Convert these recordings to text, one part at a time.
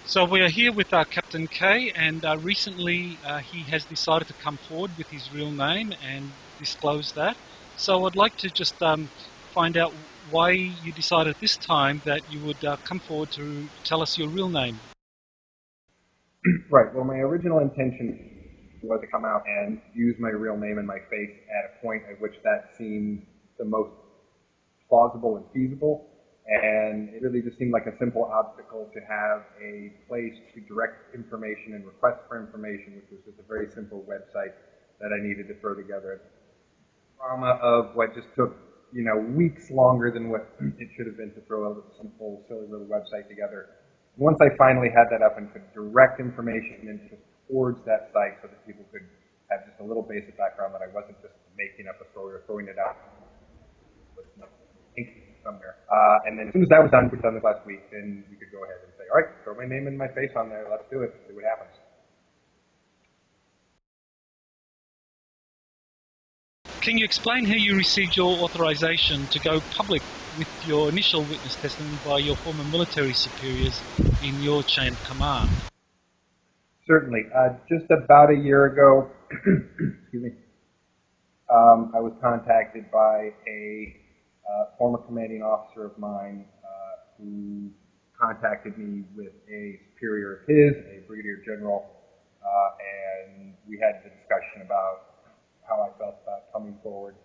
So we are here with Captain Kaye, and recently he has decided to come forward with his real name and disclose that. So I'd like to just find out why you decided this time that you would come forward to tell us your real name. Right. Well, my original intention was to come out and use my real name and my face at a point at which that seemed the most plausible and feasible. And it really just seemed like a simple obstacle to have a place to direct information and request for information, which was just a very simple website that I needed to throw together. Drama of what just took, weeks longer than what it should have been to throw a simple, silly little website together. Once I finally had that up and could direct information into towards that site so that people could have just a little basic background, that I wasn't just making up a story or throwing it out somewhere. And then as soon as that was done, we'd done this last week, then we could go ahead and say, all right, throw my name and my face on there, let's do it, see what happens. Can you explain how you received your authorization to go public with your initial witness testimony by your former military superiors in your chain of command? Certainly. Just about a year ago, excuse me, I was contacted by a former commanding officer of mine who contacted me with a superior of his, a brigadier general, and we had the discussion about how I felt about coming forward.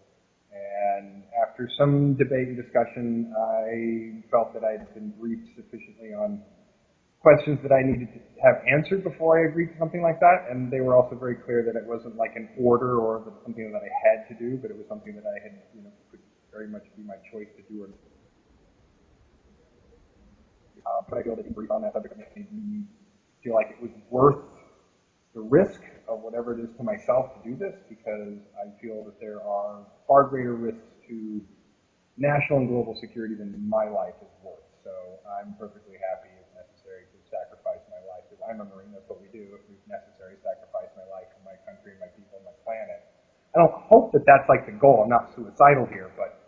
And after some debate and discussion, I felt that I had been briefed sufficiently on questions that I needed to have answered before I agreed to something like that, and they were also very clear that it wasn't like an order or something that I had to do, but it was something that I had, could very much be my choice to do. But I feel that the brief on that subject made me feel like it was worth the risk of whatever it is to myself to do this, because I feel that there are far greater risks to national and global security than my life is worth. So I'm perfectly happy, if necessary, to sacrifice my life. Because I'm a Marine, that's what we do. If it's necessary, sacrifice my life for my country, my people, my planet. I don't hope that that's like the goal. I'm not suicidal here, but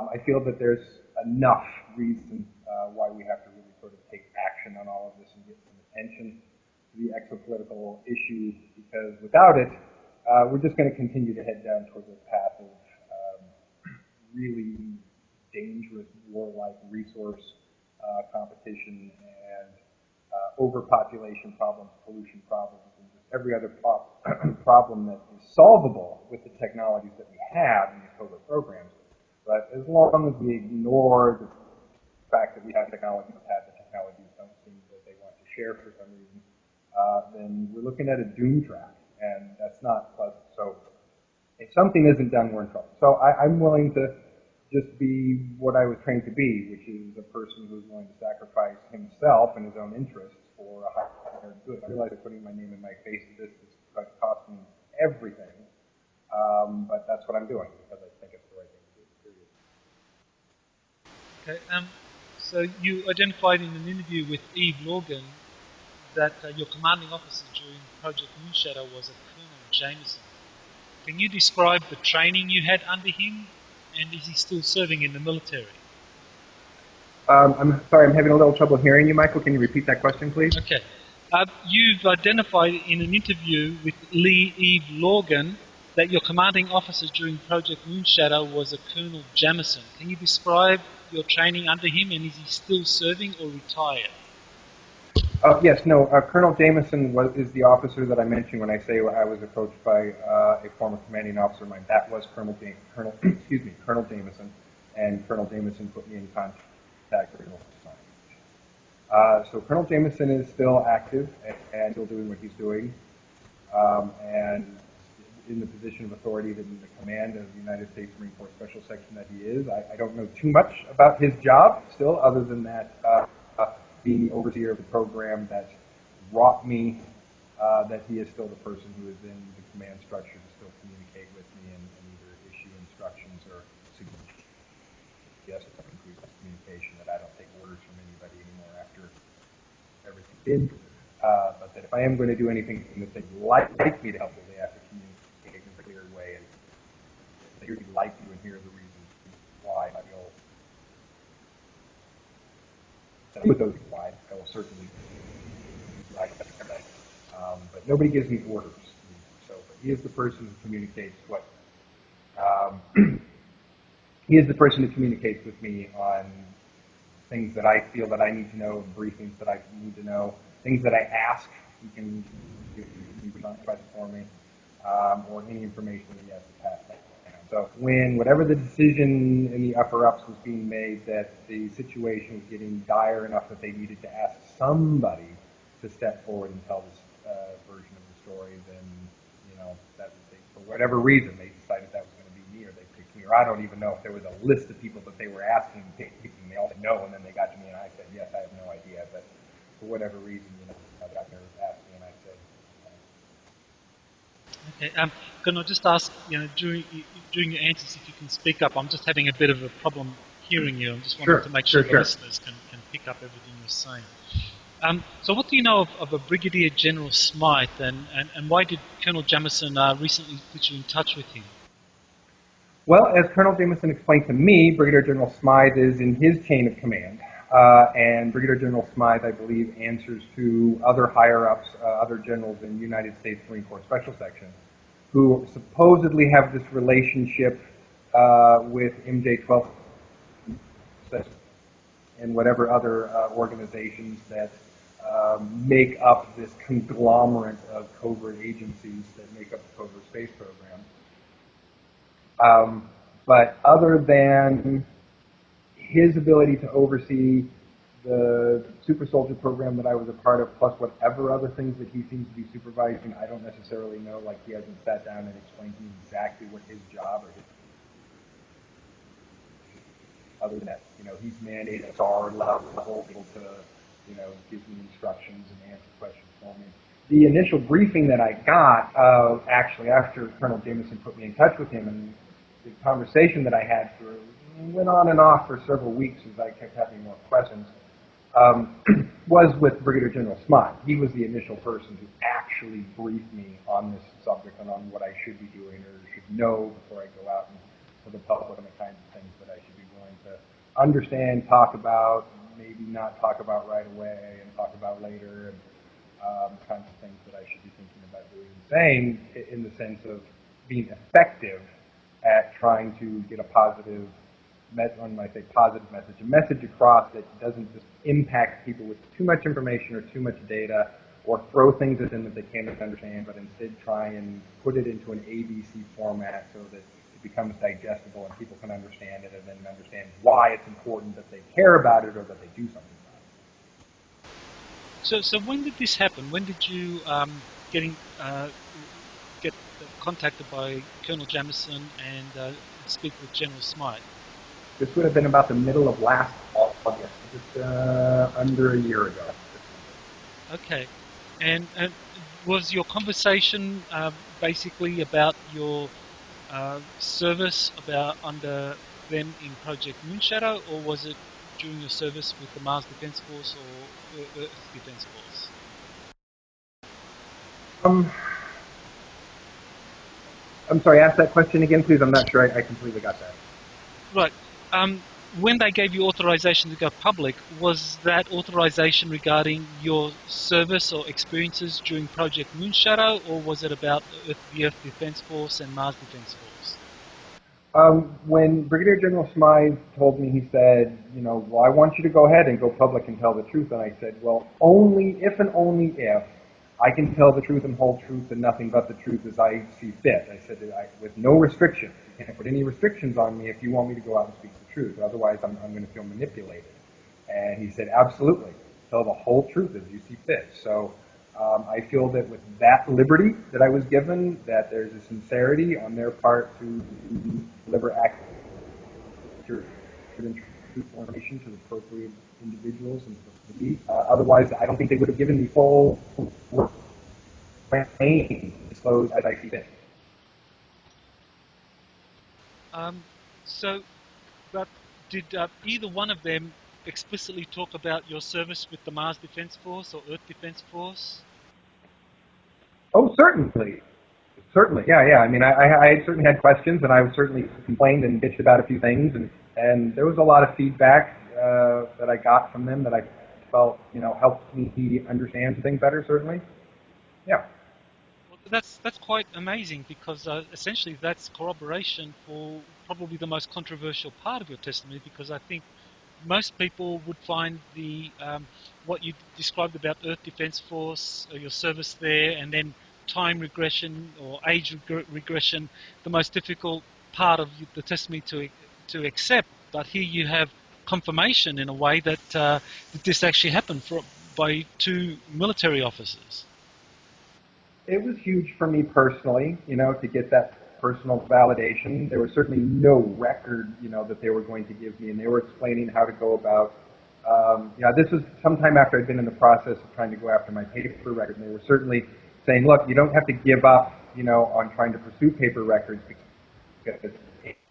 I feel that there's enough reason why we have to really sort of take action on all of this and get some attention to the exopolitical issue, because without it, we're just going to continue to head down towards a path of really dangerous war-like resource competition and overpopulation problems, pollution problems, and just every other problem that is solvable with the technologies that we have in these covert programs. But as long as we ignore the fact that we have technologies that the technologies don't seem that they want to share for some reason, then we're looking at a doom track, and that's not pleasant. So if something isn't done, we're in trouble. So I'm willing to just be what I was trained to be, which is a person who's willing to sacrifice himself and his own interests for a higher good. I realize that putting my name and my face to this is costing me everything, but that's what I'm doing because I think it's the right thing to do, period. Okay, so you identified in an interview with Eve Logan that your commanding officer during Project Moonshadow was a Colonel Jameson. Can you describe the training you had under him, and is he still serving in the military? I'm sorry, I'm having a little trouble hearing you, Michael. Can you repeat that question, please? Okay. You've identified in an interview with Eve Logan that your commanding officer during Project Moonshadow was a Colonel Jameson. Can you describe your training under him, and is he still serving or retired? Yes, no. Colonel Jameson is the officer that I mentioned when I say I was approached by a former commanding officer of mine. That was Colonel Jameson, and Colonel Jameson put me in contact with Colonel Jameson. So Colonel Jameson is still active and still doing what he's doing, and in the position of authority that in the command of the United States Marine Corps Special Section that he is. I don't know too much about his job still, other than that. Being the overseer of the program that brought me, that he is still the person who is in the command structure to still communicate with me and either issue instructions or suggest increased communication, that I don't take orders from anybody anymore after everything's been. But that if I am going to do anything that they'd like me to help with, they have to communicate in a clear way, and they really like you and hear the reasons why I feel with those why I will certainly But nobody gives me orders. So, but he is the person who communicates what. He is the person who communicates with me on things that I feel that I need to know, briefings that I need to know, things that I ask. He can request for me, or any information that he has to pass. So when whatever the decision in the upper ups was being made that the situation was getting dire enough that they needed to ask somebody to step forward and tell this version of the story, then, you know, that they, for whatever reason, they decided that was going to be me, or they picked me, or I don't even know if there was a list of people that they were asking, picking. They all said no, and then they got to me and I said, yes, I have no idea, but for whatever reason, you know, I got there, asked me, and I said, Okay. Can I just ask, you know, during your answers, if you can speak up? I'm just having a bit of a problem hearing you. I'm just wanting to make sure the listeners can pick up everything you're saying. So what do you know of a Brigadier General Smythe, and why did Colonel Jamison recently put you in touch with him? Well, as Colonel Jamison explained to me, Brigadier General Smythe is in his chain of command, and Brigadier General Smythe, I believe, answers to other higher-ups, other generals in the United States Marine Corps Special Section, who supposedly have this relationship with MJ-12 and whatever other organizations that make up this conglomerate of covert agencies that make up the covert space program. But other than his ability to oversee the super soldier program that I was a part of, plus whatever other things that he seems to be supervising, I don't necessarily know. Like, he hasn't sat down and explained to me exactly what his job or his. Other than that, you know, he's mandated at our level to, you know, give me instructions and answer questions for me. The initial briefing that I got, actually after Colonel Jamison put me in touch with him, and the conversation that I had went on and off for several weeks as I kept having more questions, was with Brigadier General Smythe. He was the initial person who actually briefed me on this subject and on what I should be doing or should know before I go out and to the public and the kinds of things that I should be willing to understand, talk about, maybe not talk about right away and talk about later, and kinds of things that I should be thinking about doing and saying, in the sense of being effective at trying to get a positive, when I say positive message, a message across that doesn't just impact people with too much information or too much data, or throw things at them that they can't understand, but instead try and put it into an ABC format so that it becomes digestible and people can understand it, and then understand why it's important that they care about it or that they do something about it. So when did this happen? When did you get contacted by Colonel Jamison and speak with General Smythe? This would have been about the middle of last August, just under a year ago. Okay. And was your conversation basically about your service under them in Project Moonshadow, or was it during your service with the Mars Defense Force or Earth Defense Force? I'm sorry, ask that question again, please. I'm not sure I completely got that. Right. When they gave you authorization to go public, was that authorization regarding your service or experiences during Project Moonshadow, or was it about the Earth Defense Force and Mars Defense Force? When Brigadier General Smythe told me, he said, you know, well, I want you to go ahead and go public and tell the truth. And I said, well, only if and only if I can tell the truth and whole truth and nothing but the truth as I see fit. I said, with no restrictions. You can't put any restrictions on me if you want me to go out and speak the truth. Otherwise, I'm going to feel manipulated. And he said, absolutely. Tell the whole truth as you see fit. So I feel that with that liberty that I was given, that there's a sincerity on their part to deliver accurate information to the appropriate individuals and to the otherwise, I don't think they would have given me full campaign disclose as I see fit. But did either one of them explicitly talk about your service with the Mars Defense Force or Earth Defense Force? Oh, certainly. Certainly, yeah. I mean, I certainly had questions, and I certainly complained and bitched about a few things, and there was a lot of feedback that I got from them that I felt, helped me understand things better, certainly. Yeah. Well, that's quite amazing, because essentially that's corroboration for probably the most controversial part of your testimony, because I think most people would find the what you described about Earth Defence Force, your service there, and then time regression or age regression, the most difficult part of the testimony to accept. But here you have confirmation in a way that this actually happened by two military officers. It was huge for me personally, to get that personal validation. There was certainly no record, that they were going to give me, and they were explaining how to go about. This was sometime after I'd been in the process of trying to go after my paper record, and they were certainly saying, look, you don't have to give up, on trying to pursue paper records, because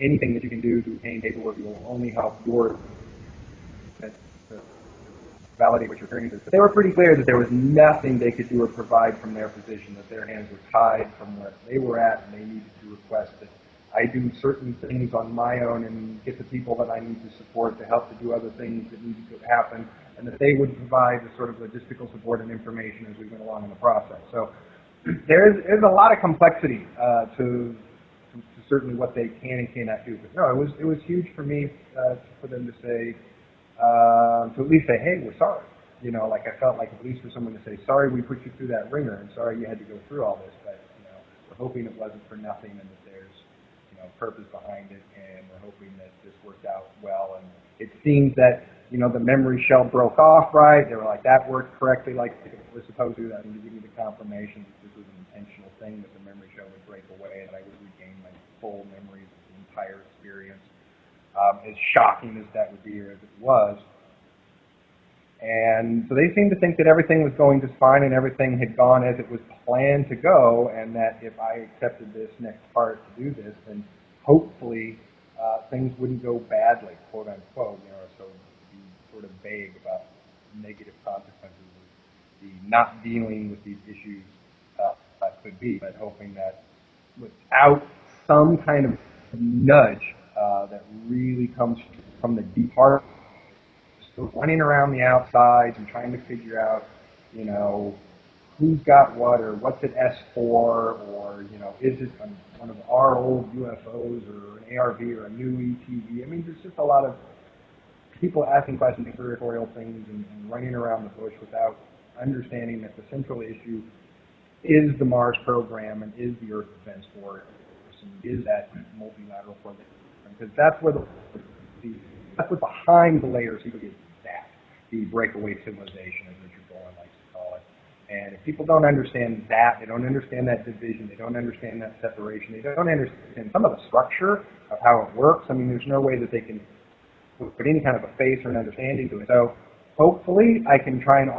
anything that you can do to obtain paperwork will only help your validate what you're hearing. But they were pretty clear that there was nothing they could do or provide from their position, that their hands were tied from where they were at, and they needed to request that I do certain things on my own and get the people that I need to support to help to do other things that needed to happen, and that they would provide the sort of logistical support and information as we went along in the process. So there's a lot of complexity to certainly what they can and cannot do. But no, it was huge for me for them to say, to at least say, hey, we're sorry. Like I felt like at least for someone to say, sorry we put you through that ringer, and sorry you had to go through all this, but we're hoping it wasn't for nothing, and that there's purpose behind it, and we're hoping that this worked out well. And it seems that the memory shell broke off right. They were like, that worked correctly like it was supposed to. That would give me the confirmation that this was an intentional thing, that the memory shell would break away and I would regain my full memories of the entire experience. As shocking as that would be, or as it was. And so they seemed to think that everything was going just fine and everything had gone as it was planned to go, and that if I accepted this next part to do this, then hopefully things wouldn't go badly, quote unquote, so be sort of vague about negative consequences of the not dealing with these issues could be, but hoping that without some kind of nudge that really comes from the deep heart, so running around the outside and trying to figure out, who's got what, or what's it S for, or, is it one of our old UFOs, or an ARV, or a new ETV? I mean, there's just a lot of people asking questions, conspiratorial things, and running around the bush without understanding that the central issue is the Mars program, and is the Earth Defense Force, and is that multilateral program. Because that's where that's what's behind the layers. People get that, the breakaway civilization, as Richard Bowen likes to call it. And if people don't understand that, they don't understand that division, they don't understand that separation, they don't understand some of the structure of how it works. I mean, there's no way that they can put any kind of a face or an understanding to it. So hopefully I can try and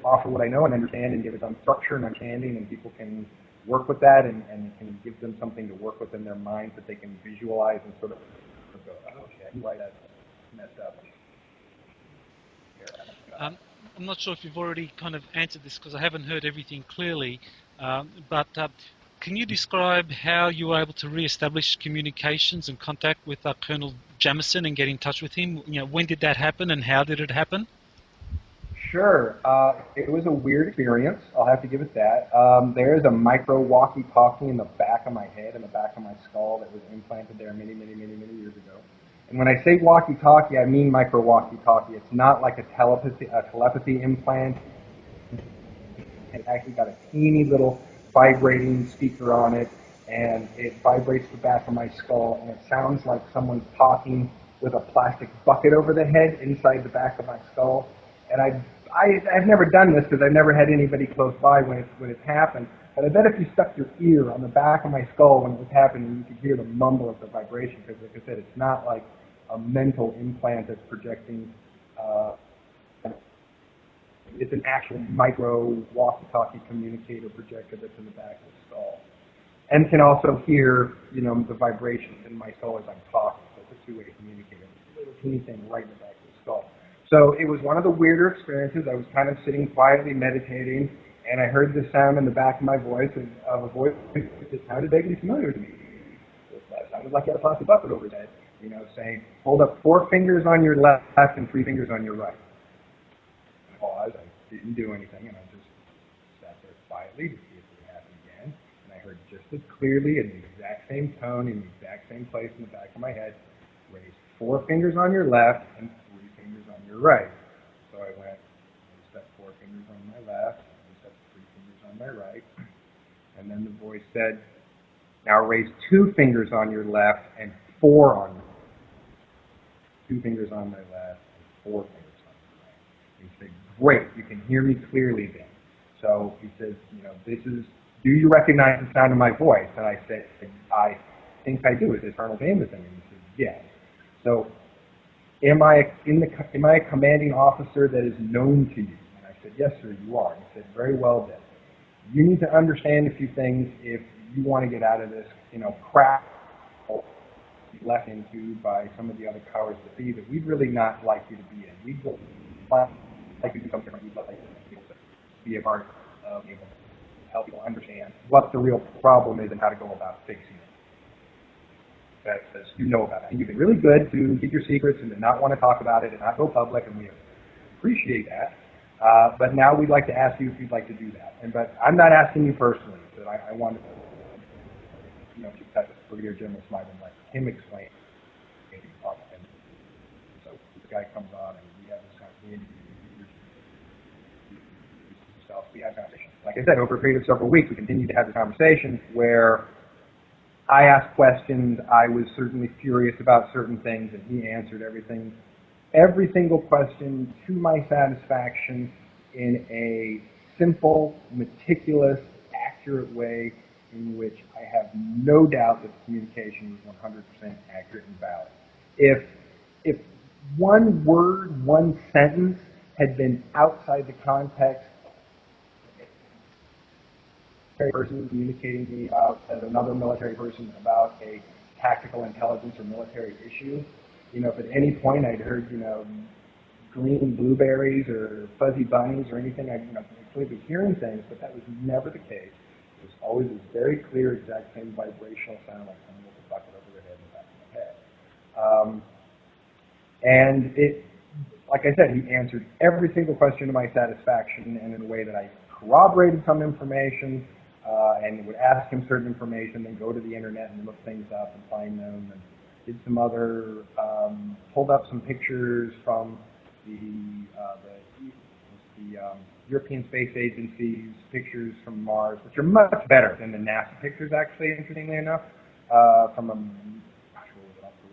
offer what I know and understand, and give it some structure and understanding, and people can work with that, and can give them something to work with in their minds that they can visualize and sort of go, oh, okay, why that's messed up. I'm not sure if you've already kind of answered this, because I haven't heard everything clearly, but can you describe how you were able to re-establish communications and contact with Colonel Jamison and get in touch with him? When did that happen, and how did it happen? Sure. It was a weird experience. I'll have to give it that. There's a micro walkie-talkie in the back of my head, in the back of my skull, that was implanted there many, many, many, many years ago. And when I say walkie-talkie, I mean micro walkie-talkie. It's not like a telepathy implant. It actually got a teeny little vibrating speaker on it, and it vibrates the back of my skull, and it sounds like someone's talking with a plastic bucket over the head inside the back of my skull. And I've never done this because I've never had anybody close by when it's happened. But I bet if you stuck your ear on the back of my skull when it was happening, you could hear the mumble of the vibration. Because, like I said, it's not like a mental implant that's projecting. It's an actual micro walkie-talkie communicator projector that's in the back of the skull, and can also hear, the vibrations in my skull as I'm talking. So it's a two-way communicator. It's a little teeny thing right in the back of the skull. So it was one of the weirder experiences. I was kind of sitting quietly meditating, and I heard the sound in the back of my voice, of a voice that sounded vaguely familiar to me. It sounded like I had a plastic bucket over his head, saying, hold up 4 fingers on your left and 3 fingers on your right. didn't do anything, and I just sat there quietly to see if it would happen again. And I heard just as clearly, in the exact same tone, in the exact same place in the back of my head, raise 4 fingers on your left and 3 fingers on your right. So I went, I set 4 fingers on my left, and set 3 fingers on my right. And then the voice said, now raise 2 fingers on your left and 4 on your right. 2 fingers on my left and 4 fingers on your right. And he said, great, you can hear me clearly then. So he says, this is, do you recognize the sound of my voice? And I said, I think I do. Is this Colonel Jameson? And he said, yes. So am I a commanding officer that is known to you? And I said, yes, sir, you are. And he said, very well then. You need to understand a few things if you want to get out of this, crap left into by some of the other powers that be that we'd really not like you to be in. We'd like you to do something different. We'd like you to be a part of able to help people understand what the real problem is and how to go about fixing it. Because you know about it. And you've been really good to keep your secrets and to not want to talk about it and not go public, and we appreciate that. But now we'd like to ask you if you'd like to do that. But I'm not asking you personally. But I want to, keep that with Brigadier General Smythe and let him explain. And so this guy comes on and we have this conversation. We have conversation. Like I said, over a period of several weeks, we continued to have this conversation where I asked questions. I was certainly curious about certain things, and he answered every single question to my satisfaction in a simple, meticulous, accurate way in which I have no doubt that the communication was 100% accurate and valid. If one word, one sentence had been outside the context, a person communicating to me about another military person about a tactical intelligence or military issue, if at any point I'd heard, green blueberries or fuzzy bunnies or anything, I'd clearly be hearing things, but that was never the case. It was always this very clear, exact same vibrational sound like someone with a bucket over their head in the back of my head. And it, like I said, he answered every single question to my satisfaction, and in a way that I corroborated some information, and would ask him certain information, then go to the internet and look things up and find them, and did some other, pulled up some pictures from the European Space Agency's pictures from Mars, which are much better than the NASA pictures, actually, interestingly enough, from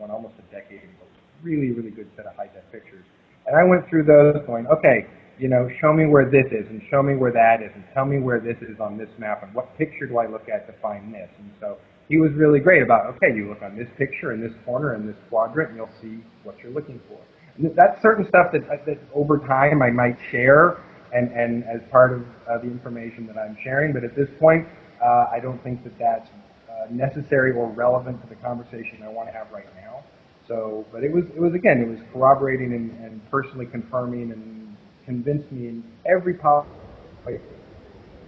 almost a decade ago. Really, really good set of high-def pictures. And I went through those going, okay, show me where this is, and show me where that is, and tell me where this is on this map, and what picture do I look at to find this? And so he was really great about, okay, you look on this picture, in this corner, in this quadrant, and you'll see what you're looking for. And that's certain stuff that over time I might share, and as part of the information that I'm sharing, but at this point, I don't think that that's necessary or relevant to the conversation I want to have right now. So, but it was corroborating and personally confirming and convinced me in every possible way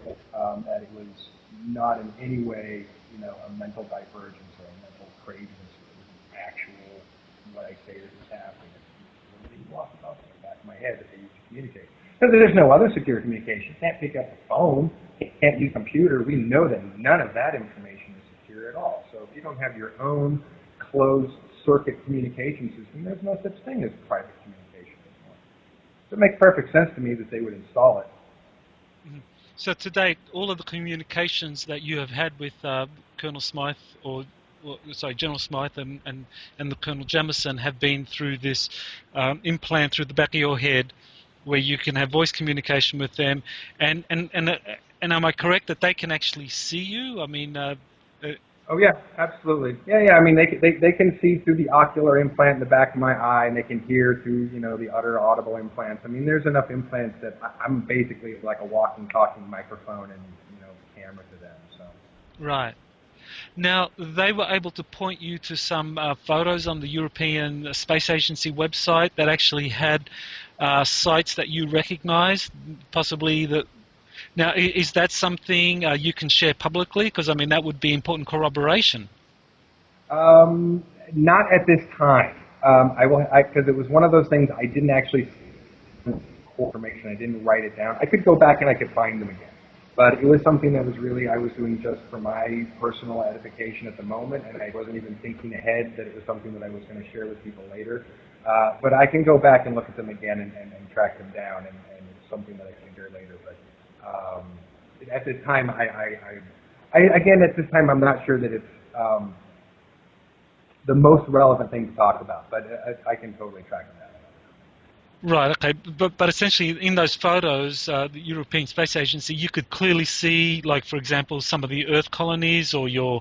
that it was not in any way, a mental divergence or a mental craziness. It was an actual, what I say that was happening. It's really lost about in the back of my head that they used to communicate. Because there's no other secure communication. Can't pick up the phone. Can't use a computer. We know that none of that information is secure at all. So if you don't have your own closed circuit communication system, there's no such thing as private communication anymore. So it makes perfect sense to me that they would install it. So to date, all of the communications that you have had with Colonel Smythe, General Smythe and the Colonel Jamison have been through this implant through the back of your head, where you can have voice communication with them, and am I correct that they can actually see you? I mean. Oh yeah, absolutely. Yeah. I mean, they can see through the ocular implant in the back of my eye, and they can hear through the other audible implants. I mean, there's enough implants that I'm basically like a walking, talking microphone and camera to them. So. Right. Now, they were able to point you to some photos on the European Space Agency website that actually had sites that you recognized, possibly that. Now, is that something you can share publicly? Because, I mean, that would be important corroboration. Not at this time. Because it was one of those things I didn't actually information. I didn't write it down. I could go back and I could find them again. But it was something that was really, I was doing just for my personal edification at the moment, and I wasn't even thinking ahead that it was something that I was going to share with people later. But I can go back and look at them again and track them down, and it's something that I can share later. But at this time, again, at this time, I'm not sure that it's the most relevant thing to talk about, but I can totally track them down. Right, okay, but essentially in those photos, the European Space Agency, you could clearly see, like for example, some of the Earth colonies or your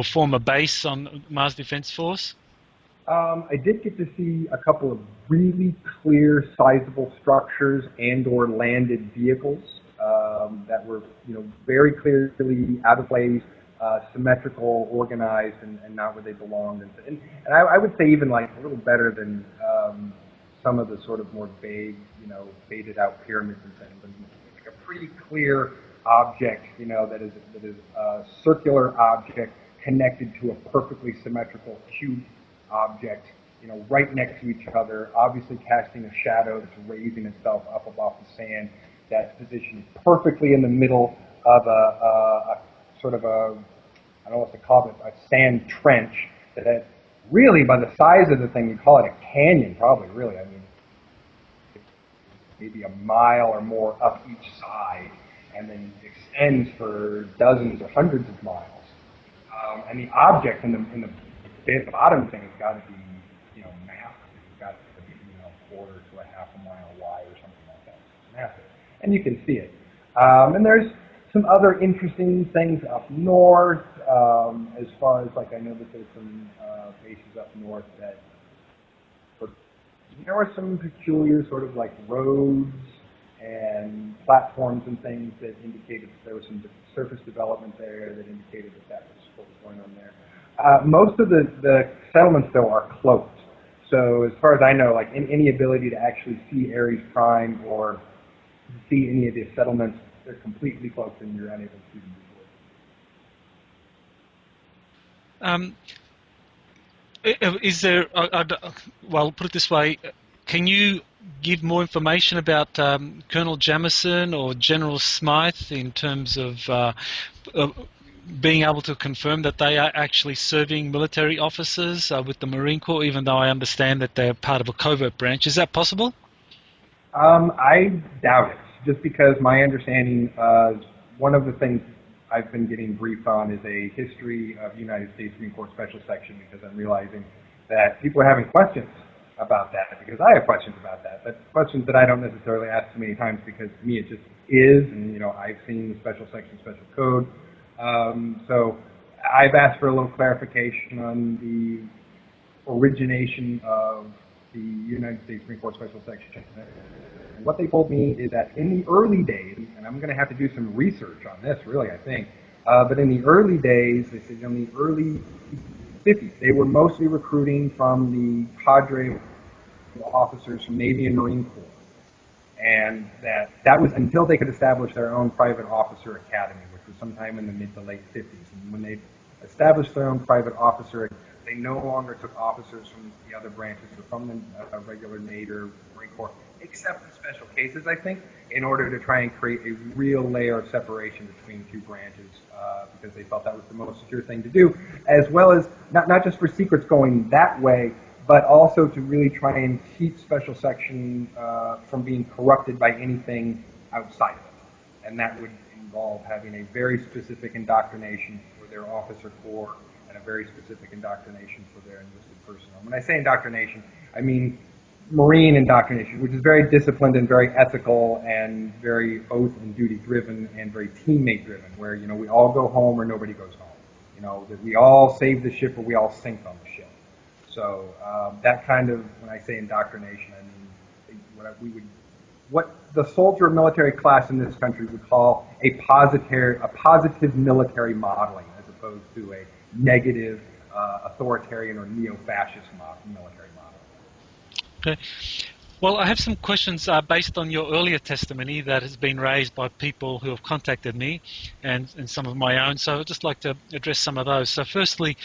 former base on Mars Defense Force. I did get to see a couple of really clear, sizable structures and/or landed vehicles that were, very clearly out of place, symmetrical, organized, and not where they belonged. And I would say even like a little better than some of the sort of more vague, faded out pyramids and things. And like a pretty clear object, that is a circular object connected to a perfectly symmetrical cube object, right next to each other, obviously casting a shadow that's raising itself up above the sand, that's positioned perfectly in the middle of a sort of I don't know what to call it, a sand trench that really, by the size of the thing, you call it a canyon, probably, really. I mean, maybe a mile or more up each side, and then extends for dozens or hundreds of miles. And the object in the bottom thing has got to be, massive. It's got to be, quarter to a half a mile wide or something like that. It's massive, and you can see it. And there's some other interesting things up north, as far as, like, I know that there's some bases up north that there were some peculiar sort of like roads and platforms and things that indicated that there was some surface development there that indicated that was what was going on there. Most of the settlements, though, are cloaked. So as far as I know, like any ability to actually see Ares Prime or see any of the settlements, they're completely cloaked and you're unable to see them before. Is there, well, put it this way, can you give more information about Colonel Jamison or General Smythe in terms of being able to confirm that they are actually serving military officers with the Marine Corps, even though I understand that they're part of a covert branch? Is that possible? I doubt it, just because my understanding, one of the things I've been getting briefed on is a history of United States Marine Corps Special Section, because I'm realizing that people are having questions about that, because I have questions about that, but questions that I don't necessarily ask too many times, because to me it just is, and I've seen the Special Section, Special Code, so I've asked for a little clarification on the origination of the United States Marine Corps Special Section. And what they told me is that in the early days, and I'm going to have to do some research on this, really, I think, but in the early days, they said in the early 50s, they were mostly recruiting from the cadre of officers from Navy and Marine Corps. And that was until they could establish their own private officer academy, which was sometime in the mid to late 50s. And when they established their own private officer academy, they no longer took officers from the other branches or from the regular Navy or Marine Corps, except in special cases, I think, in order to try and create a real layer of separation between two branches, because they felt that was the most secure thing to do, as well as not just for secrets going that way, but also to really try and keep Special Section from being corrupted by anything outside of it. And that would involve having a very specific indoctrination for their officer corps and a very specific indoctrination for their enlisted personnel. When I say indoctrination, I mean Marine indoctrination, which is very disciplined and very ethical and very oath and duty driven and very teammate driven, where we all go home or nobody goes home. That we all save the ship or we all sink on the ship. So that kind of, when I say indoctrination, I mean what the soldier military class in this country would call a positive military modeling, as opposed to a negative authoritarian or neo-fascist military model. Okay. Well, I have some questions based on your earlier testimony that has been raised by people who have contacted me and some of my own, so I'd just like to address some of those. So firstly,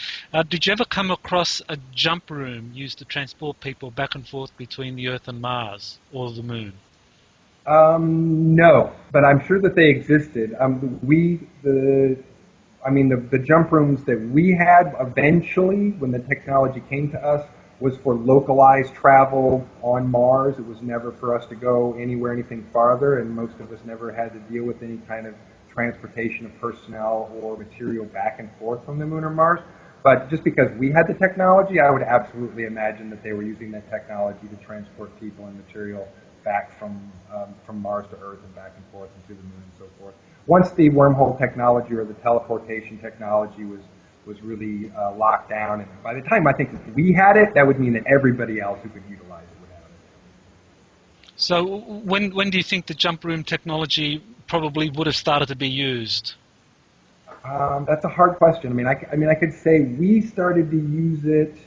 did you ever come across a jump room used to transport people back and forth between the Earth and Mars or the Moon? No, but I'm sure that they existed. The jump rooms that we had eventually, when the technology came to us, was for localized travel on Mars. It was never for us to go anywhere, anything farther, and most of us never had to deal with any kind of transportation of personnel or material back and forth from the Moon or Mars. But just because we had the technology, I would absolutely imagine that they were using that technology to transport people and material back from Mars to Earth and back and forth and to the Moon and so forth. Once the wormhole technology or the teleportation technology was really locked down, and by the time I think that we had it, that would mean that everybody else who could utilize it would have it. So when do you think the jump room technology probably would have started to be used? That's a hard question. I could say we started to use it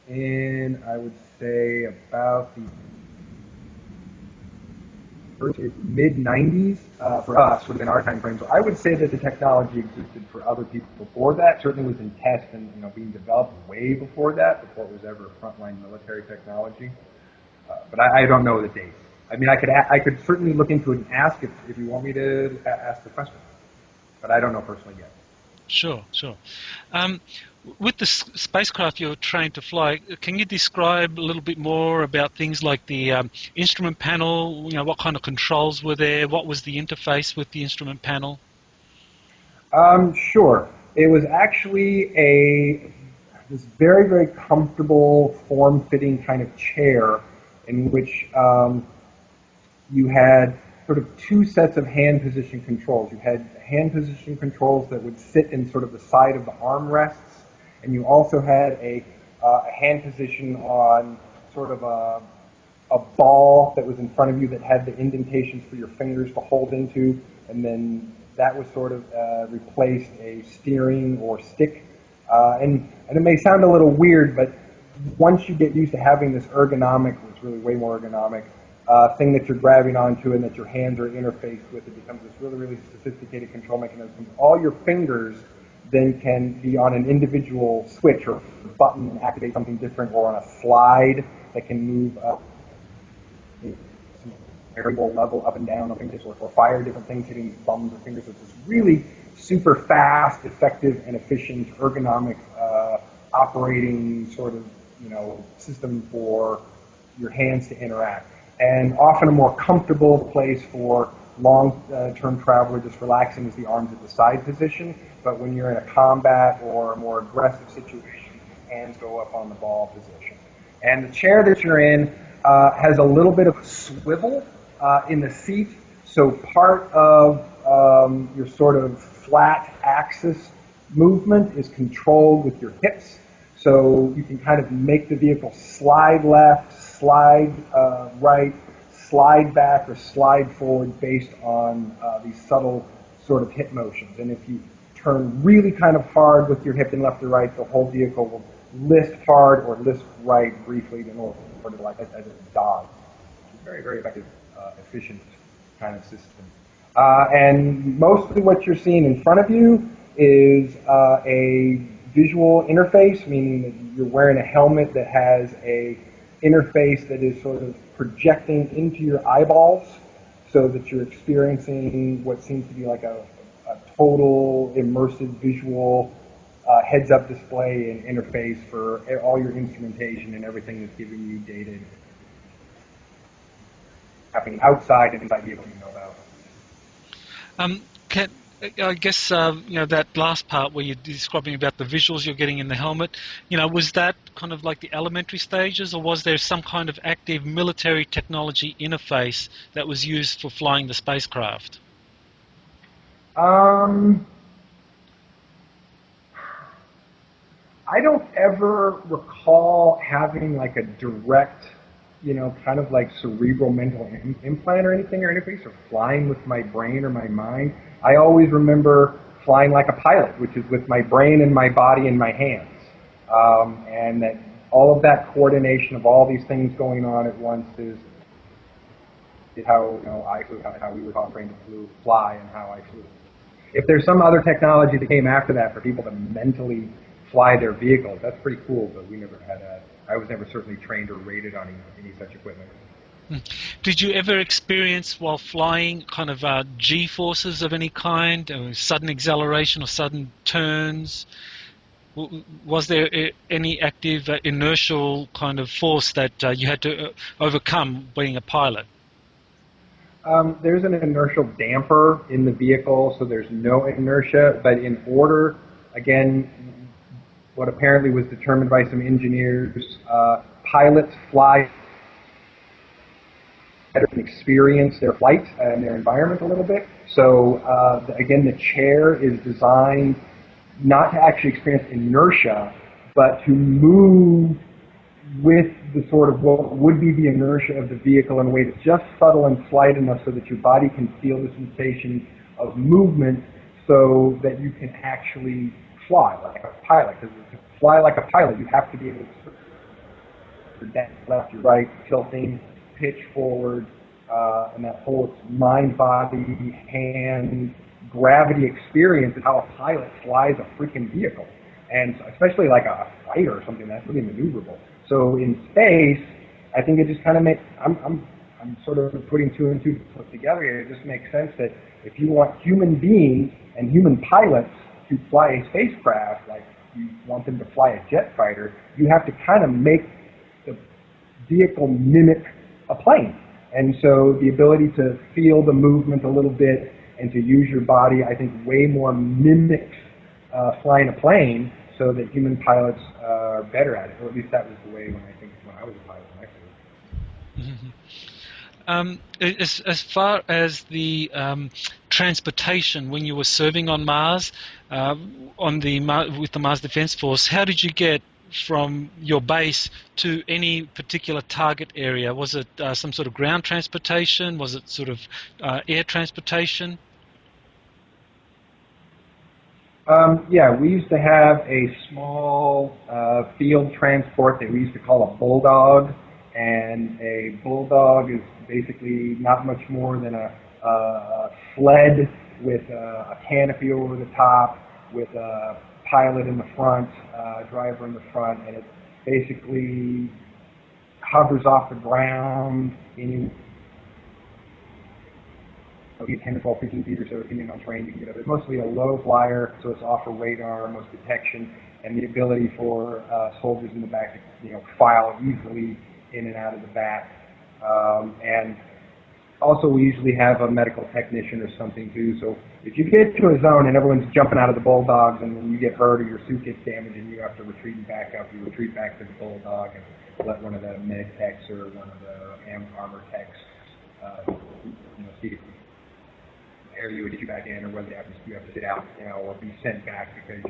in, I would say, about the mid-90s for us within our time frame. So I would say that the technology existed for other people before that. Certainly was in test and being developed way before that, before it was ever frontline military technology. But I don't know the date. I could certainly look into it and ask if you want me to ask the question, but I don't know personally yet. Sure, sure. With the spacecraft you're trained to fly, can you describe a little bit more about things like the instrument panel? What kind of controls were there? What was the interface with the instrument panel? Sure. It was actually this very, very comfortable, form-fitting kind of chair in which you had sort of two sets of hand position controls. You had hand position controls that would sit in sort of the side of the armrests, and you also had a hand position on sort of a ball that was in front of you that had the indentations for your fingers to hold into, and then that was sort of replaced a steering or stick. And it may sound a little weird, but once you get used to having this ergonomic, it's really way more ergonomic, thing that you're grabbing onto and that your hands are interfaced with, it becomes this really, really sophisticated control mechanism. All your fingers then can be on an individual switch or button and activate something different, or on a slide that can move variable level up and down on fingers, or fire different things hitting thumbs or fingers. So it's this really super fast, effective, and efficient ergonomic operating sort of system for your hands to interact. And often a more comfortable place for long-term traveler, just relaxing, is the arms at the side position. But when you're in a combat or a more aggressive situation, hands go up on the ball position. And the chair that you're in has a little bit of a swivel in the seat. So part of your sort of flat axis movement is controlled with your hips. So you can kind of make the vehicle slide left, slide right, slide back, or slide forward based on these subtle sort of hip motions. And if you turn really kind of hard with your hip and left or right, the whole vehicle will lift hard or lift right briefly in order to like as a dodge. It's a very, very effective, efficient kind of system. And mostly what you're seeing in front of you is a visual interface, meaning that you're wearing a helmet that has a interface that is sort of projecting into your eyeballs, so that you're experiencing what seems to be like a total immersive visual heads-up display and interface for all your instrumentation and everything that's giving you data happening outside and inside the vehicle you know about. I guess that last part where you're describing about the visuals you're getting in the helmet, was that kind of like the elementary stages, or was there some kind of active military technology interface that was used for flying the spacecraft? I don't ever recall having like a direct, kind of like cerebral mental implant or anything, or interface, or flying with my brain or my mind. I always remember flying like a pilot, which is with my brain and my body and my hands. And that all of that coordination of all these things going on at once is how I flew, how we were all trained to fly, and how I flew. If there's some other technology that came after that for people to mentally fly their vehicles, that's pretty cool, but we never had that. I was never certainly trained or rated on any such equipment. Hmm. Did you ever experience while flying kind of G-forces of any kind, or sudden acceleration or sudden turns? Was there any active inertial kind of force that you had to overcome being a pilot? There's an inertial damper in the vehicle, so there's no inertia. But in order, again, what apparently was determined by some engineers, pilots fly better and experience their flight and their environment a little bit. So again, the chair is designed not to actually experience inertia, but to move with the sort of what would be the inertia of the vehicle in a way that's just subtle and slight enough so that your body can feel the sensation of movement so that you can actually fly like a pilot. Because to fly like a pilot, you have to be able to down, left, your right, tilting, pitch forward, and that whole mind, body, hand, gravity experience is how a pilot flies a freaking vehicle. And especially like a fighter or something, that's really maneuverable. So in space, I think it just kind of makes, I'm sort of putting two and two together here. It just makes sense that if you want human beings and human pilots to fly a spacecraft, like you want them to fly a jet fighter, you have to kind of make the vehicle mimic a plane. And so the ability to feel the movement a little bit and to use your body, I think, way more mimics flying a plane so that human pilots are better at it. Or at least that was the way when I was a pilot when I flew. As far as the transportation when you were serving on Mars, with the Mars Defense Force, how did you get from your base to any particular target area? Was it some sort of ground transportation? Was it sort of air transportation? Yeah, we used to have a small field transport that we used to call a bulldog, and a bulldog is basically not much more than a sled with a canopy over the top, with a pilot in the front, driver in the front, and it basically hovers off the ground any 10 to 12, 15 feet or so, depending on terrain you can get up. It's mostly a low flyer, so it's off of radar, most detection, and the ability for soldiers in the back to file easily in and out of the back. And also, we usually have a medical technician or something too. So if you get to a zone and everyone's jumping out of the bulldogs, and when you get hurt or your suit gets damaged and you have to retreat back up, you retreat back to the bulldog and let one of the med techs or one of the armor techs see if you would get you back in, or whether you have to sit out, or be sent back because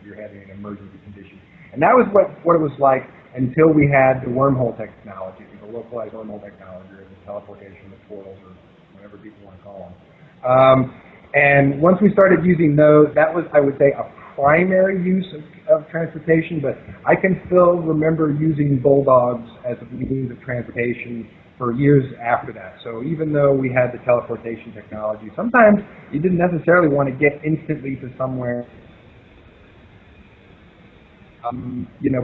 you're having an emergency condition. And that was what it was like until we had the wormhole technology, the localized wormhole technology, or the teleportation, the portals, or whatever people want to call them. And once we started using those, that was, I would say, a primary use of transportation. But I can still remember using bulldogs as a means of transportation for years after that. So even though we had the teleportation technology, sometimes you didn't necessarily want to get instantly to somewhere,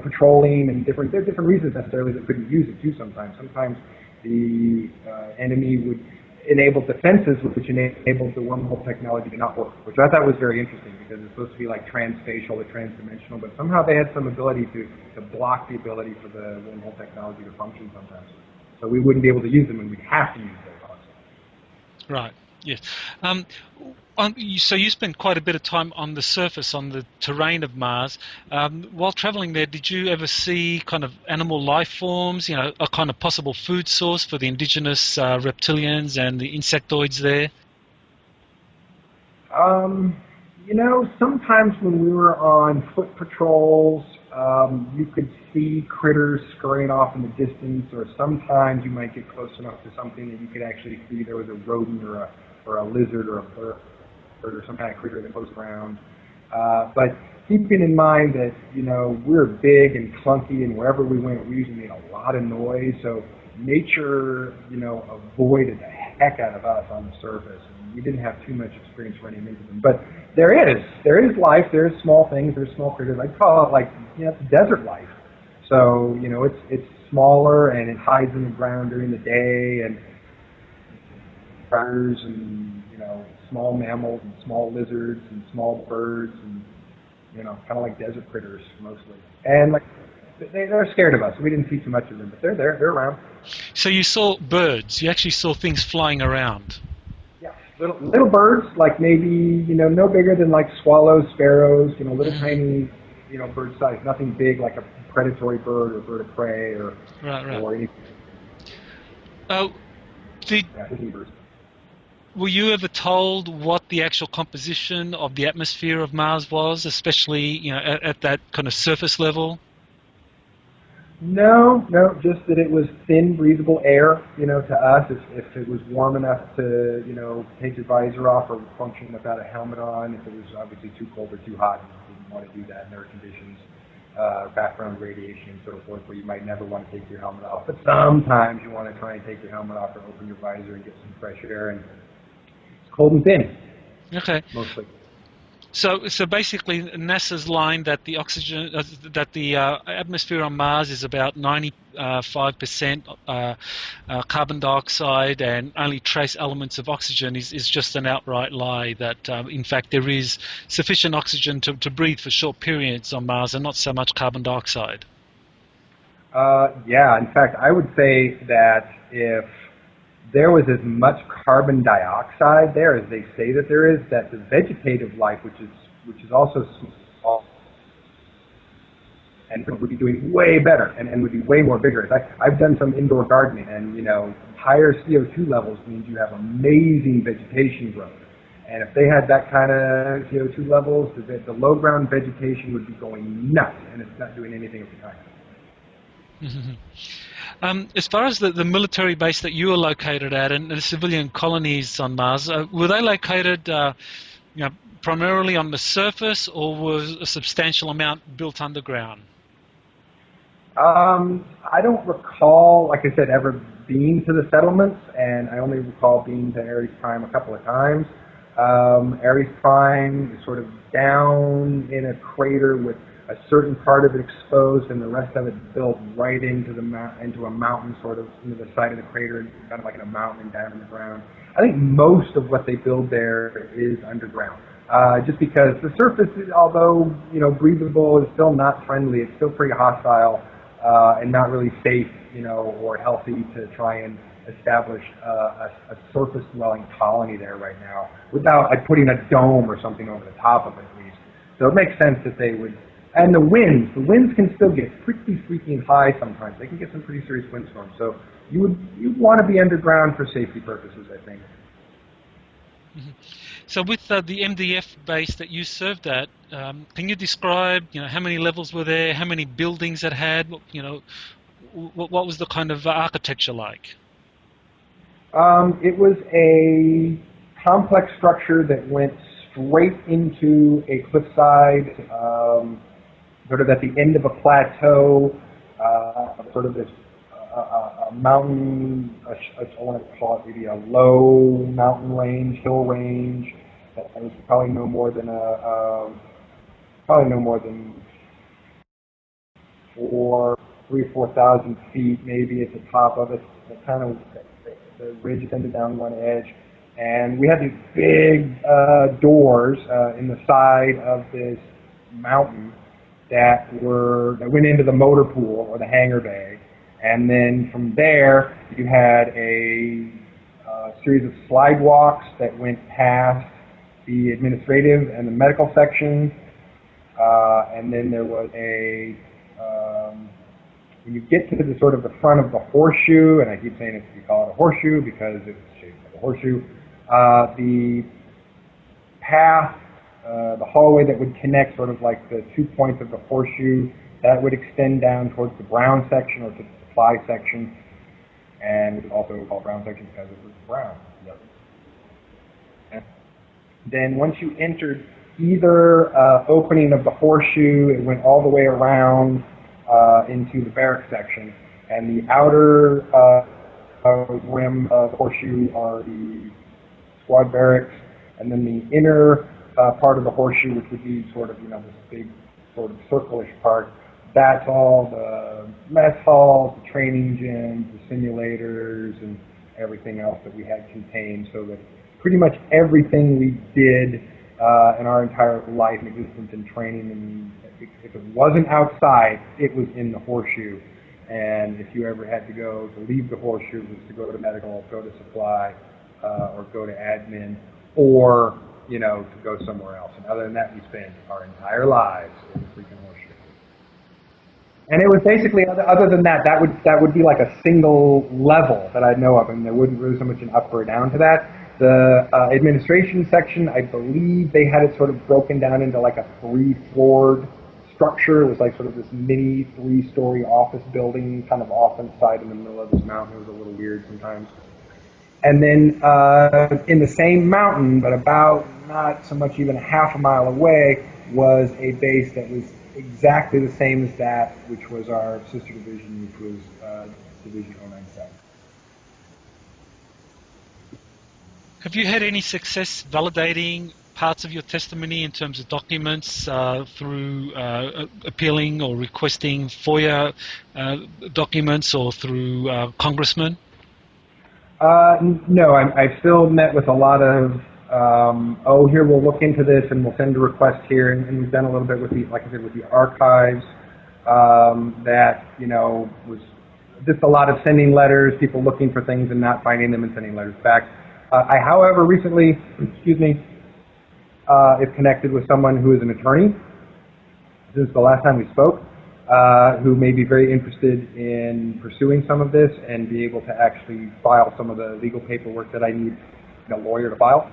patrolling and there's different reasons necessarily that couldn't use it too sometimes. Sometimes the enemy would enable defenses which enabled the wormhole technology to not work, which I thought was very interesting because it's supposed to be like transspatial or transdimensional, but somehow they had some ability to block the ability for the wormhole technology to function sometimes. So we wouldn't be able to use them, and we'd have to use those also. Right. Yes. So you spent quite a bit of time on the surface, on the terrain of Mars. While traveling there, did you ever see kind of animal life forms, a kind of possible food source for the indigenous reptilians and the insectoids there? Sometimes when we were on foot patrols, you could see critters scurrying off in the distance, or sometimes you might get close enough to something that you could actually see there was a rodent or a lizard or a bird or some kind of critter that goes around. But keeping in mind that, we're big and clunky, and wherever we went, we usually made a lot of noise, so nature, avoided the heck out of us on the surface. We didn't have too much experience running into them. But there is life, there's small things, there's small critters. I'd call it like, it's desert life. So, it's smaller, and it hides in the ground during the day, and predators and, you know, small mammals and small lizards and small birds and, you know, kind of like desert critters mostly. And like they're scared of us. We didn't see too much of them, but they're there. They're around. So you saw birds. You actually saw things flying around. Yeah, little birds, like maybe, you know, no bigger than like swallows, sparrows, you know, little tiny, you know, bird size. Nothing big like a predatory bird or bird of prey or or anything. Birds. Were you ever told what the actual composition of the atmosphere of Mars was, especially, you know, at that kind of surface level? No, just that it was thin, breathable air, you know, to us. If it was warm enough to, you know, take your visor off or function without a helmet on, if it was obviously too cold or too hot, you didn't want to do that in air conditions, background radiation and so forth, where you might never want to take your helmet off. But sometimes you want to try and take your helmet off or open your visor and get some fresh air, and it's cold and thin. Okay. Mostly. So basically, NASA's line that the oxygen, that the atmosphere on Mars is about 95% carbon dioxide and only trace elements of oxygen is just an outright lie. That in fact there is sufficient oxygen to breathe for short periods on Mars, and not so much carbon dioxide. Yeah, in fact, I would say that if there was as much carbon dioxide there as they say that there is, that the vegetative life, which is also small, and would be doing way better and would be way more vigorous. I've done some indoor gardening, and, you know, higher CO2 levels means you have amazing vegetation growth. And if they had that kind of CO2 levels, the low ground vegetation would be going nuts, and it's not doing anything of the kind. As far as the military base that you were located at and the civilian colonies on Mars, were they located you know, primarily on the surface, or was a substantial amount built underground? I don't recall, like I said, ever being to the settlements, and I only recall being to Ares Prime a couple of times. Ares Prime is sort of down in a crater with a certain part of it exposed and the rest of it built right into into a mountain, sort of into the side of the crater, kind of like in a mountain down in the ground. I think most of what they build there is underground, just because the surface, although, you know, breathable, is still not friendly. It's still pretty hostile and not really safe, you know, or healthy to try and establish a surface-dwelling colony there right now without putting a dome or something over the top of it, at least. So it makes sense that they would. And the winds can still get pretty freaking high sometimes. They can get some pretty serious windstorms. So you'd want to be underground for safety purposes, I think. So with the MDF base that you served at, can you describe, you know, how many levels were there, how many buildings it had, you know, what was the kind of architecture like? It was a complex structure that went straight into a cliffside, sort of at the end of a plateau, sort of this mountain, I want to call it maybe a low mountain range, hill range, that was probably no more than 4,000 feet maybe at the top of it. The ridge ended down one edge, and we had these big doors in the side of this mountain that went into the motor pool or the hangar bay, and then from there you had a series of slide walks that went past the administrative and the medical section, and then there was when you get to the sort of the front of the horseshoe, and I keep saying we call it a horseshoe because it's shaped like a horseshoe, the path, the hallway that would connect sort of like the 2 points of the horseshoe, that would extend down towards the brown section or to the supply section, and it was also called brown section because it was brown. Yep. And then once you entered either opening of the horseshoe, it went all the way around into the barrack section, and the outer rim of the horseshoe are the squad barracks, and then the inner part of the horseshoe, which would be sort of, you know, this big sort of circle-ish part, That's all the mess halls, the training gyms, the simulators, and everything else that we had contained, so that pretty much everything we did in our entire life and existence in training, and if it wasn't outside, it was in the horseshoe. And if you ever had to go to leave the horseshoe, it was to go to medical, go to supply, or go to admin, or to go somewhere else. And other than that, we spent our entire lives in the freaking horseshoe. And it was basically, other than that, that would be like a single level that I know of, and there wouldn't really so much an up or down to that. The administration section, I believe they had it sort of broken down into like a 3-floored structure. It was like sort of this mini 3-story office building kind of off inside in the middle of this mountain. It was a little weird sometimes. And then in the same mountain, but about not so much even a half a mile away, was a base that was exactly the same as that, which was our sister division, which was Division 097. Have you had any success validating parts of your testimony in terms of documents through appealing or requesting FOIA documents or through congressmen? No, I've still met with a lot of, here, we'll look into this and we'll send a request here, and we've done a little bit with the, like I said, with the archives, that, was just a lot of sending letters, people looking for things and not finding them and sending letters back. I, however, recently, is connected with someone who is an attorney, since the last time we spoke, who may be very interested in pursuing some of this and be able to actually file some of the legal paperwork that I need a lawyer to file.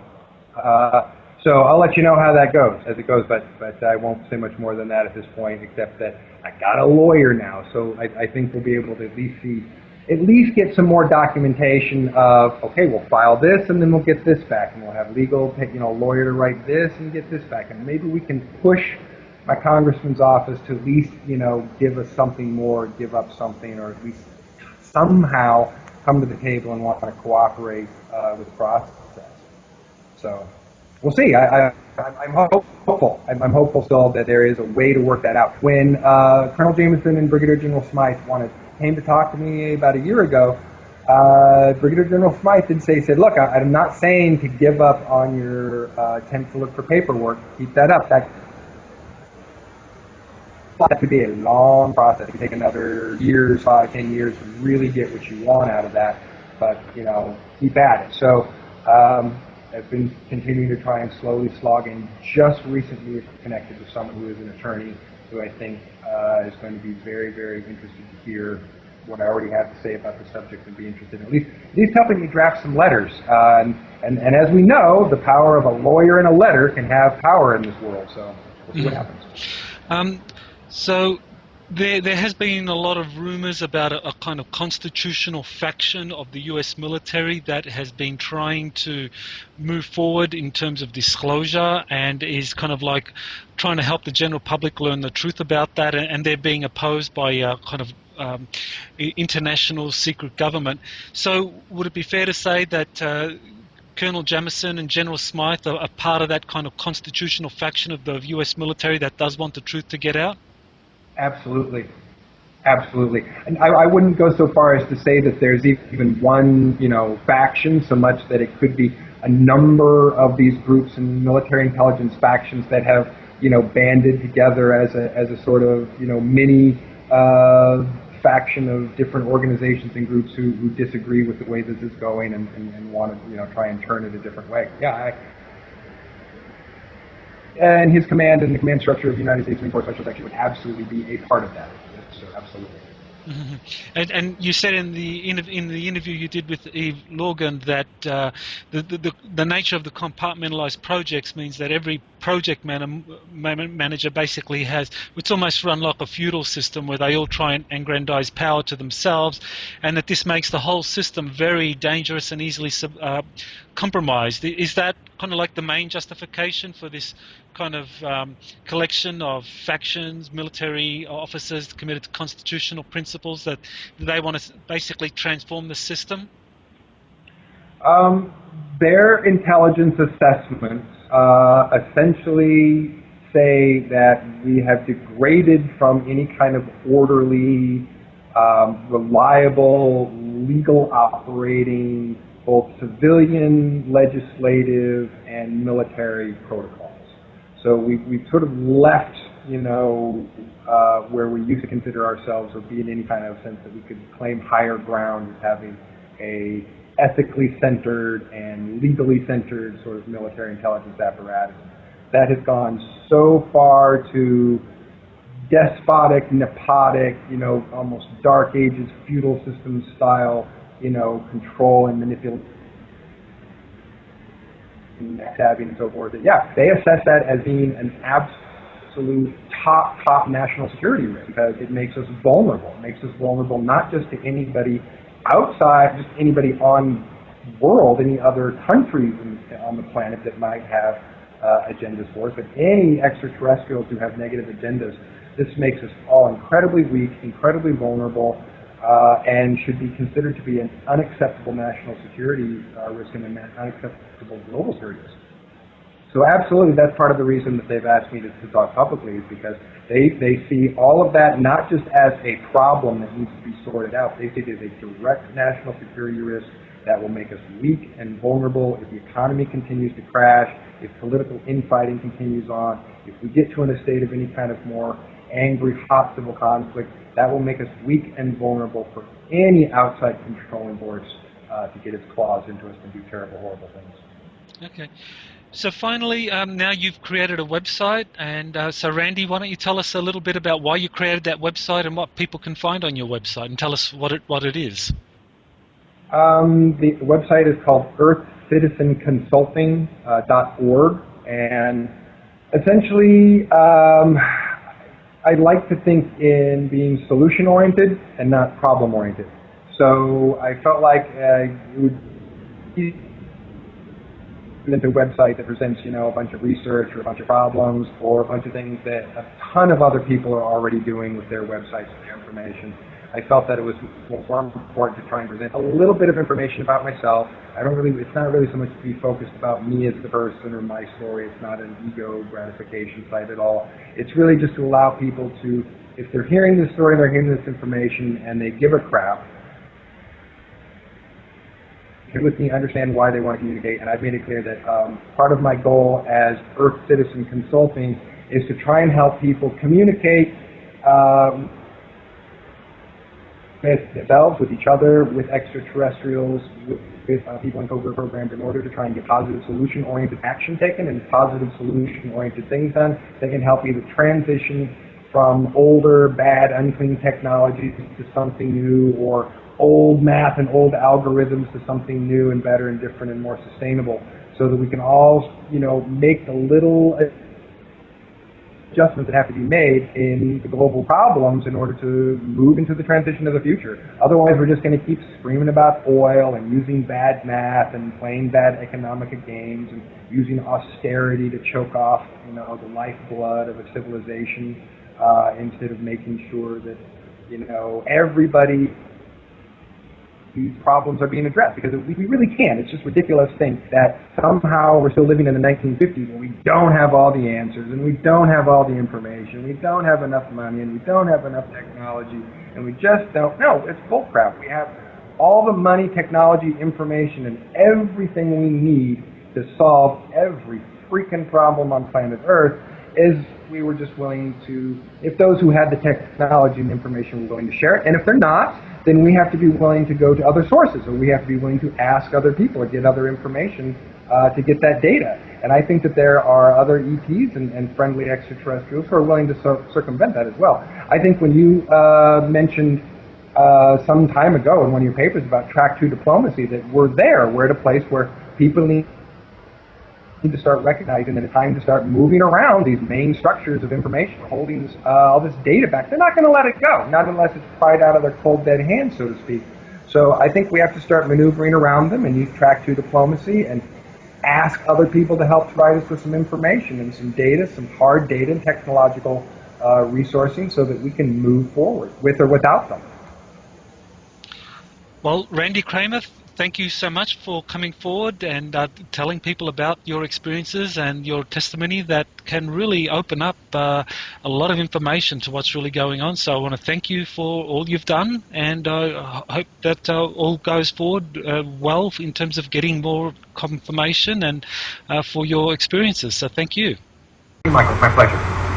So I'll let you know how that goes as it goes, but I won't say much more than that at this point, except that I got a lawyer now, so I think we'll be able to at least get some more documentation of, okay, we'll file this and then we'll get this back, and we'll have legal, lawyer to write this and get this back, and maybe we can push my congressman's office to at least, give us something more, give up something, or at least somehow come to the table and want to cooperate with the process. So we'll see. I'm hopeful. I'm hopeful still that there is a way to work that out. When Colonel Jameson and Brigadier General Smythe came to talk to me about a year ago, Brigadier General Smythe did said, look, I'm not saying to give up on your attempt to look for paperwork. Keep that up. That could be a long process. It could take another years, 5, 10 years to really get what you want out of that. But, keep at it. So I've been continuing to try and slowly slog in. Just recently connected with someone who is an attorney who I think is going to be very, very interested to hear what I already have to say about the subject and be interested in at least helping me draft some letters. And as we know, the power of a lawyer and a letter can have power in this world. So we'll see what happens. So there has been a lot of rumors about a kind of constitutional faction of the U.S. military that has been trying to move forward in terms of disclosure and is kind of like trying to help the general public learn the truth about that, and they're being opposed by kind of international secret government. So would it be fair to say that Colonel Jamison and General Smythe are part of that kind of constitutional faction of the U.S. military that does want the truth to get out? Absolutely. Absolutely. And I wouldn't go so far as to say that there's even one, faction, so much that it could be a number of these groups and military intelligence factions that have, banded together as a sort of, mini faction of different organizations and groups who disagree with the way this is going and want to, try and turn it a different way. Yeah, and his command and the command structure of the United States Marine Corps Special Section would absolutely be a part of that. So absolutely. Mm-hmm. And you said in the interview you did with Eve Logan that the nature of the compartmentalized projects means that every project manager basically has, it's almost run like a feudal system where they all try and aggrandize power to themselves, and that this makes the whole system very dangerous and easily compromised. Is that kind of like the main justification for this kind of collection of factions, military officers committed to constitutional principles, that they want to basically transform the system? Their intelligence assessments essentially say that we have degraded from any kind of orderly, reliable, legal operating, both civilian, legislative, and military protocols. So we've sort of left, where we used to consider ourselves or be in any kind of sense that we could claim higher ground as having a ethically centered and legally centered sort of military intelligence apparatus. That has gone so far to despotic, nepotic, almost dark ages, feudal system style, control and manipulation, savvy and so forth. Yeah, they assess that as being an absolute top national security risk because it makes us vulnerable. It makes us vulnerable not just to anybody outside, just anybody on the world, any other countries on the planet that might have agendas for us, but any extraterrestrials who have negative agendas. This makes us all incredibly weak, incredibly vulnerable, and should be considered to be an unacceptable national security risk and an unacceptable global security risk. So absolutely, that's part of the reason that they've asked me to talk publicly is because they see all of that not just as a problem that needs to be sorted out. They see it as a direct national security risk that will make us weak and vulnerable if the economy continues to crash, if political infighting continues on, if we get to a state of any kind of more angry, hot civil conflict, that will make us weak and vulnerable for any outside controlling force to get its claws into us and do terrible, horrible things. Okay. So finally, now you've created a website, and so Randy, why don't you tell us a little bit about why you created that website and what people can find on your website, and tell us what it is. The website is called earthcitizenconsulting.org, and essentially, I like to think in being solution-oriented and not problem-oriented. So I felt like it would be a website that presents, a bunch of research or a bunch of problems or a bunch of things that a ton of other people are already doing with their websites and their information. I felt that it was more important to try and present a little bit of information about myself. It's not really so much to be focused about me as the person or my story. It's not an ego gratification site at all. It's really just to allow people to, if they're hearing this story, they're hearing this information, and they give a crap, with me, understand why they want to communicate, and I've made it clear that part of my goal as Earth Citizen Consulting is to try and help people communicate with themselves, with each other, with extraterrestrials, with people in covert programs in order to try and get positive solution-oriented action taken and positive solution-oriented things done that can help either transition from older, bad, unclean technologies to something new, or old math and old algorithms to something new and better and different and more sustainable, so that we can all, make the little adjustments that have to be made in the global problems in order to move into the transition of the future. Otherwise, we're just going to keep screaming about oil and using bad math and playing bad economic games and using austerity to choke off, the lifeblood of a civilization instead of making sure that, everybody, these problems are being addressed, because we really can. It's just ridiculous to think that somehow we're still living in the 1950s and we don't have all the answers and we don't have all the information, we don't have enough money and we don't have enough technology and we just don't know. It's bullcrap. We have all the money, technology, information, and everything we need to solve every freaking problem on planet Earth is we were just willing to, if those who had the technology and information were willing to share it, and if they're not, then we have to be willing to go to other sources, or we have to be willing to ask other people or get other information to get that data. And I think that there are other ETs and friendly extraterrestrials who are willing to circumvent that as well. I think when you mentioned some time ago in one of your papers about Track 2 diplomacy, that we're at a place where people need to start recognizing that it's time to start moving around these main structures of information, holding all this data back. They're not going to let it go, not unless it's pried out of their cold dead hands, so to speak. So I think we have to start maneuvering around them and use Track 2 diplomacy and ask other people to help provide us with some information and some data, some hard data and technological resourcing, so that we can move forward with or without them. Well, Randy Cramer, thank you so much for coming forward and telling people about your experiences and your testimony that can really open up a lot of information to what's really going on. So I want to thank you for all you've done, and I hope that all goes forward well in terms of getting more confirmation and for your experiences. So thank you. Michael, my pleasure.